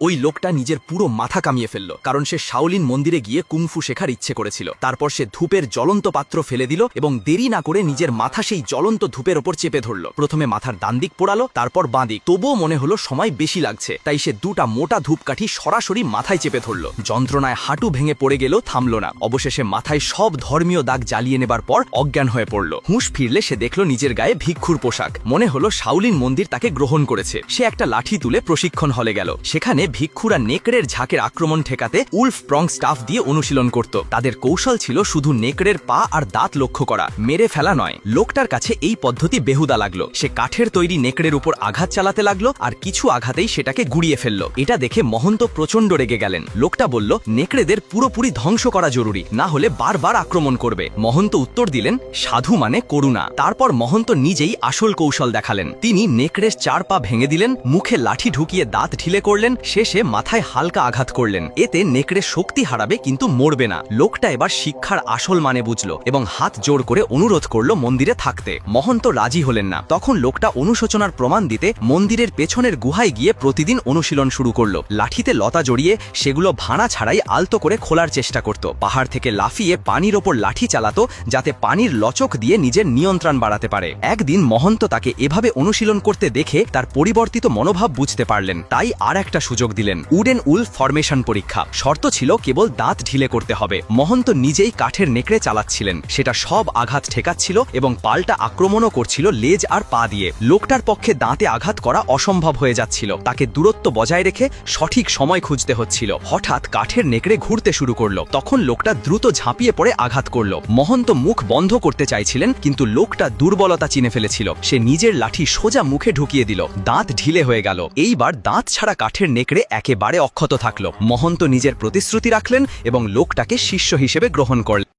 ওই লোকটা নিজের পুরো মাথা কামিয়ে ফেলল, কারণ সে শাওলিন মন্দিরে গিয়ে কুংফু শেখার ইচ্ছে করেছিল। তারপর সে ধূপের জ্বলন্ত পাত্র ফেলে দিল এবং দেরি না করে নিজের মাথা সেই জ্বলন্ত ধূপের ওপর চেপে ধরল। প্রথমে মাথার ডান দিক পোড়ালো, তারপর বাঁ দিক। তবুও মনে হলো সময় বেশি লাগছে, তাই সে দুটা মোটা ধূপকাঠি সরাসরি মাথায় চেপে ধরল। যন্ত্রণায় হাঁটু ভেঙে পড়ে গেলেও থামল না। অবশেষে মাথায় সব ধর্মীয় দাগ জ্বালিয়ে নেবার পর অজ্ঞান হয়ে পড়ল। হুঁশ ফিরলে সে দেখল নিজের গায়ে ভিক্ষুর পোশাক। মনে হলো শাওলিন মন্দির তাকে গ্রহণ করেছে। সে একটা লাঠি তুলে প্রশিক্ষণ হলে গেল। সেখানে ভিক্ষুরা নেকড়ের ঝাঁকের আক্রমণ ঠেকাতে উলফ প্রং স্টাফ দিয়ে অনুশীলন করত। তাদের কৌশল ছিল শুধু নেকড়ের পা আর দাঁত লক্ষ্য করা, মেরে ফেলা নয়। লোকটার কাছে এই পদ্ধতি বেহুদা লাগলো। সে কাঠের তৈরি নেকড়ের উপর আঘাত চালাতে লাগলো আর কিছু আঘাতেই সেটাকে গুড়িয়ে ফেলল। এটা দেখে মহন্ত প্রচণ্ড রেগে গেলেন। লোকটা বলল, নেকড়েদের পুরোপুরি ধ্বংস করা জরুরি, না হলে বারবার আক্রমণ করবে। মহন্ত উত্তর দিলেন, সাধু মানে করুণা। তারপর মহন্ত নিজেই আসল কৌশল দেখালেন। তিনি নেকড়ের 4 পা ভেঙে দিলেন, মুখে লাঠি ঢুকিয়ে দাঁত ঢিলে করলেন, শেষে মাথায় হালকা আঘাত করলেন। এতে নেকড়ে শক্তি হারাবে কিন্তু মরবে না। লোকটা এবার শিক্ষার আসল মানে বুঝল এবং হাত জোর করে অনুরোধ করল মন্দিরে থাকতে। মহন্ত রাজি হলেন না। তখন লোকটা অনুশোচনার প্রমাণ দিতে মন্দিরের পেছনের গুহায় গিয়ে প্রতিদিন অনুশীলন শুরু করল। লাঠিতে লতা জড়িয়ে সেগুলো ভাঙা ছাড়াই আলতো করে খোলার চেষ্টা করত। পাহাড় থেকে লাফিয়ে পানির ওপর লাঠি চালাতো, যাতে পানির লচক দিয়ে নিজের নিয়ন্ত্রণ বাড়াতে পারে। একদিন মহন্ত তাকে এভাবে অনুশীলন করতে দেখে তার পরিবর্তিত মনোভাব বুঝতে পারলেন। তাই আর একটা সুযোগ দিলেন, উডেন উলফ ফরমেশন পরীক্ষা। শর্ত ছিল কেবল দাঁত ঢিলে করতে হবে। মহন্ত নিজেই কাঠের নেকড়ে চালাচ্ছিলেন, সেটা সব আঘাত ঠেকাচ্ছিল এবং পাল্টা আক্রমণও করছিল লেজ আর পা দিয়ে। লোকটার পক্ষে দাঁতে আঘাত করা অসম্ভব হয়ে যাচ্ছিল। তাকে দূরত্ব বজায় রেখে সঠিক সময় খুঁজতে হচ্ছিল। হঠাৎ কাঠের নেকড়ে ঘুরতে শুরু করলো। তখন লোকটা দ্রুত ঝাঁপিয়ে পড়ে আঘাত করলো। মহন্ত মুখ বন্ধ করতে চাইছিলেন, কিন্তু লোকটা দুর্বলতা চিনে ফেলেছিল। সে নিজের লাঠি সোজা মুখে ঢুকিয়ে দিল। দাঁত ঢিলে হয়ে গেল। এইবার দাঁত ছাড়া কাঠের নেকড়ে একেবারে অক্ষত থাকলো। মহন্ত নিজের প্রতিশ্রুতি রাখলেন এবং লোকটাকে শিষ্য হিসেবে গ্রহণ করলেন।